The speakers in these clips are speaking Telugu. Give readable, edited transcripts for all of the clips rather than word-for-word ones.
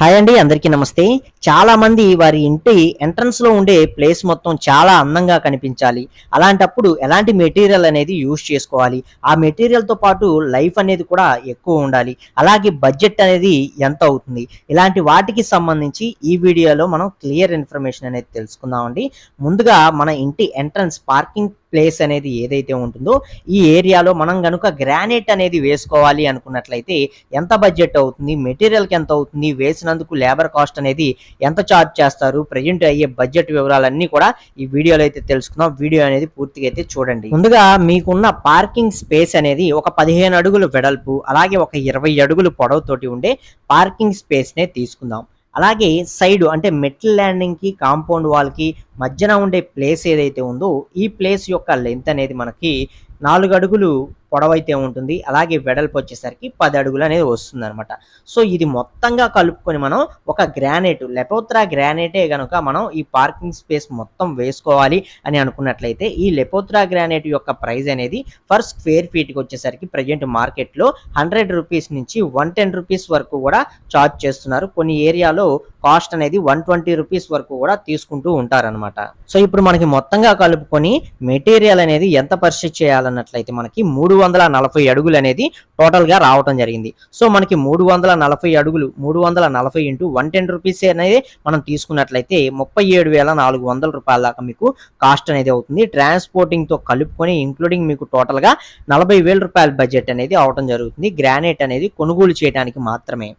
హాయ్ అండి, అందరికీ నమస్తే. చాలా మంది వారి ఇంటి ఎంట్రన్స్ లో ఉండే ప్లేస్ మొత్తం చాలా అందంగా కనిపించాలి. అలాంటప్పుడు ఎలాంటి మెటీరియల్ అనేది యూజ్ చేసుకోవాలి, ఆ మెటీరియల్ తో పాటు లైఫ్ అనేది కూడా ఎక్కువ ఉండాలి, అలాగే బడ్జెట్ అనేది ఎంత అవుతుంది, ఇలాంటి వాటికి సంబంధించి ఈ వీడియోలో మనం క్లియర్ ఇన్ఫర్మేషన్ అనేది తెలుసుకుందామండి. ముందుగా మన ఇంటి ఎంట్రన్స్ పార్కింగ్ ప్లేస్ అనేది ఏదైతే ఉంటుందో ఈ ఏరియాలో మనం గనుక గ్రానైట్ అనేది వేసుకోవాలి అనుకున్నట్లయితే ఎంత బడ్జెట్ అవుతుంది, మెటీరియల్కి ఎంత అవుతుంది, వేసినందుకు లేబర్ కాస్ట్ అనేది ఎంత ఛార్జ్ చేస్తారు, ప్రజెంట్ అయ్యే బడ్జెట్ వివరాలన్నీ కూడా ఈ వీడియోలో అయితే తెలుసుకుందాం. వీడియో అనేది పూర్తిగా అయితే చూడండి. ముందుగా మీకున్న పార్కింగ్ స్పేస్ అనేది ఒక 15 అడుగులు వెడల్పు అలాగే ఒక 20 అడుగులు పొడవుతోటి ఉండే పార్కింగ్ స్పేస్ నే తీసుకుందాం. అలాగే సైడ్ అంటే మెట్ల ల్యాండింగ్ కి కాంపౌండ్ వాల్ కి మధ్యన ఉండే ప్లేస్ ఏదైతే ఉందో ఈ ప్లేస్ యొక్క లెంత్ అనేది మనకి 4 అడుగులు పొడవైతే ఉంటుంది. అలాగే వెడల్పు వచ్చేసరికి 10 అడుగులు అనేది వస్తుంది అనమాట. సో ఇది మొత్తంగా కలుపుకొని మనం ఒక గ్రానైట్ లెపోత్రా గ్రానైటే కనుక మనం ఈ పార్కింగ్ స్పేస్ మొత్తం వేసుకోవాలి అని అనుకున్నట్లయితే ఈ లెపోత్రా గ్రానైట్ యొక్క ప్రైస్ అనేది పర్ స్క్వేర్ ఫీట్కి వచ్చేసరికి ప్రజెంట్ మార్కెట్లో 100 రూపీస్ నుంచి 110 రూపీస్ వరకు కూడా ఛార్జ్ చేస్తున్నారు. కొన్ని ఏరియాలో కాస్ట్ అనేది 120 రూపీస్ వరకు కూడా తీసుకుంటూ ఉంటారనమాట. సో ఇప్పుడు మనకి మొత్తంగా కలుపుకొని మెటీరియల్ అనేది ఎంత పర్చేజ్ చేయాలన్నట్లయితే మనకి 340 అడుగులు అనేది టోటల్ గా రావటం జరిగింది. సో మనకి 340 అడుగులు 340 ఇంటూ 110 రూపీస్ అనేది మనం తీసుకున్నట్లయితే 37,400 రూపాయల దాకా మీకు కాస్ట్ అనేది అవుతుంది. ట్రాన్స్పోర్టింగ్ తో కలుపుకొని ఇంక్లూడింగ్ మీకు టోటల్ గా 40,000 రూపాయల బడ్జెట్ అనేది అవటం జరుగుతుంది గ్రానైట్ అనేది కొనుగోలు చేయడానికి మాత్రమే.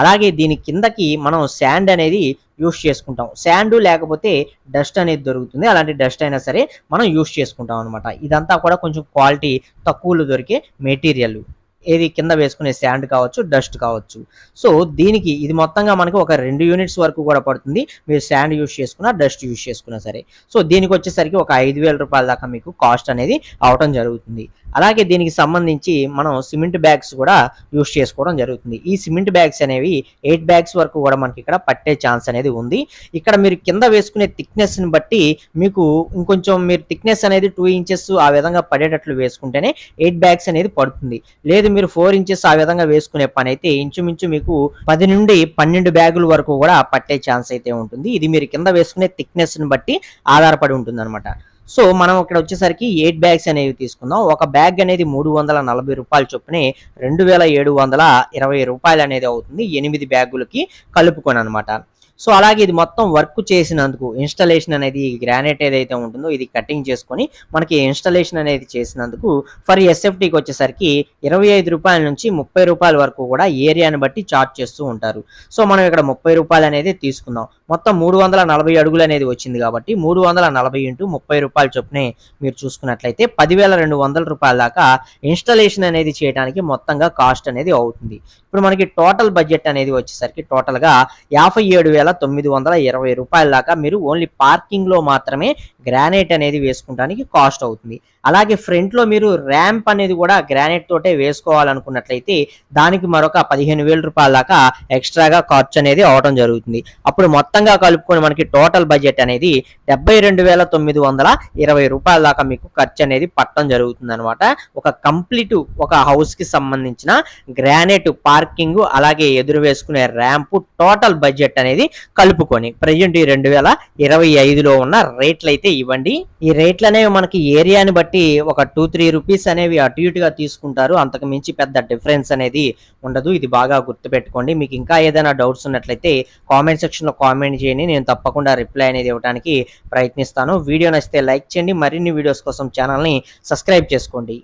అలాగే దీని కిందకి మనం శాండ్ అనేది యూస్ చేసుకుంటాం. శాండ్ లేకపోతే డస్ట్ అనేది దొరుకుతుంది. అలాంటి డస్ట్ అయినా సరే మనం యూస్ చేసుకుంటాం అనమాట. ఇదంతా కూడా కొంచెం క్వాలిటీ తక్కువలో దొరికే మెటీరియల్. ఏది కింద వేసుకునే శాండ్ కావచ్చు, డస్ట్ కావచ్చు. సో దీనికి ఇది మొత్తంగా మనకి ఒక 2 యూనిట్స్ వరకు కూడా పడుతుంది. మీరు శాండ్ యూస్ చేసుకున్నా, డస్ట్ యూస్ చేసుకున్నా సరే. సో దీనికి వచ్చేసరికి ఒక 5,000 రూపాయల దాకా మీకు కాస్ట్ అనేది అవటం జరుగుతుంది. అలాగే దీనికి సంబంధించి మనం సిమెంట్ బ్యాగ్స్ కూడా యూస్ చేసుకోవడం జరుగుతుంది. ఈ సిమెంట్ బ్యాగ్స్ అనేవి 8 బ్యాగ్స్ వరకు కూడా మనకి ఇక్కడ పట్టే ఛాన్స్ అనేది ఉంది. ఇక్కడ మీరు కింద వేసుకునే థిక్నెస్ ని బట్టి మీకు ఇంకొంచెం మీరు థిక్నెస్ అనేది 2 ఇంచెస్ ఆ విధంగా పడేటట్లు వేసుకుంటేనే 8 బ్యాగ్స్ అనేది పడుతుంది. లేదు మీరు 4 ఇంచెస్ ఆ విధంగా వేసుకునే పని అయితే ఇంచుమించు మీకు 10 నుండి 12 బ్యాగుల వరకు కూడా పట్టే ఛాన్స్ అయితే ఉంటుంది. ఇది మీరు కింద వేసుకునే థిక్నెస్ ని బట్టి ఆధారపడి ఉంటుంది అనమాట. సో మనం ఇక్కడ వచ్చేసరికి 8 బ్యాగ్స్ అనేవి తీసుకుందాం. ఒక బ్యాగ్ అనేది 340 రూపాయల చొప్పునే 2,720 రూపాయలు అనేది అవుతుంది 8 బ్యాగులకి కలుపుకొని అనమాట. సో అలాగే ఇది మొత్తం వర్క్ చేసినందుకు ఇన్స్టాలేషన్ అనేది గ్రానైట్ ఏదైతే ఉంటుందో ఇది కటింగ్ చేసుకొని మనకి ఇన్స్టాలేషన్ అనేది చేసినందుకు ఫర్ ఎస్ఎఫ్టీకి వచ్చేసరికి 25 రూపాయల నుంచి 30 రూపాయల వరకు కూడా ఏరియాని బట్టి ఛార్జ్ చేస్తూ ఉంటారు. సో మనం ఇక్కడ 30 రూపాయలు అనేది తీసుకుందాం. మొత్తం 340 అడుగులు అనేది వచ్చింది కాబట్టి 340 ఇంటూ 30 రూపాయల చొప్పునే మీరు చూసుకున్నట్లయితే 10,200 రూపాయల దాకా ఇన్స్టాలేషన్ అనేది చేయడానికి మొత్తంగా కాస్ట్ అనేది అవుతుంది. ఇప్పుడు మనకి టోటల్ బడ్జెట్ అనేది వచ్చేసరికి టోటల్ గా 57,920 రూపాయల దాకా మీరు ఓన్లీ పార్కింగ్ లో మాత్రమే గ్రానైట్ అనేది వేసుకుంటానికి కాస్ట్ అవుతుంది. అలాగే ఫ్రంట్ లో మీరు ర్యాంప్ అనేది కూడా గ్రానైట్ తోటే వేసుకోవాలనుకున్నట్లయితే దానికి మరొక 15,000 రూపాయల దాకా ఎక్స్ట్రాగా ఖర్చు అనేది అవడం జరుగుతుంది. అప్పుడు మొత్తంగా కలుపుకొని మనకి టోటల్ బడ్జెట్ అనేది 72,920 రూపాయల దాకా మీకు ఖర్చు అనేది పట్టడం జరుగుతుంది అనమాట. ఒక కంప్లీట్ ఒక హౌస్ కి సంబంధించిన గ్రానైట్ పార్కింగ్ అలాగే ఎదురు వేసుకునే ర్యాంప్ టోటల్ బడ్జెట్ అనేది కలుపుకొని ప్రజెంట్ ఈ 2025లో ఉన్న రేట్లు అయితే ఇవ్వండి. ఈ రేట్లు అనేవి మనకి ఏరియాని బట్టి ఒక 2-3 రూపీస్ అనేవి అటు ఇటుగా తీసుకుంటారు. అంతకు మించి పెద్ద డిఫరెన్స్ అనేది ఉండదు. ఇది బాగా గుర్తుపెట్టుకోండి. మీకు ఇంకా ఏదైనా డౌట్స్ ఉన్నట్లయితే కామెంట్ సెక్షన్ లో కామెంట్ చేయండి. నేను తప్పకుండా రిప్లై అనేది ఇవ్వడానికి ప్రయత్నిస్తాను. వీడియో నచ్చితే లైక్ చేయండి. మరిన్ని వీడియోస్ కోసం ఛానల్ ని సబ్స్క్రైబ్ చేసుకోండి.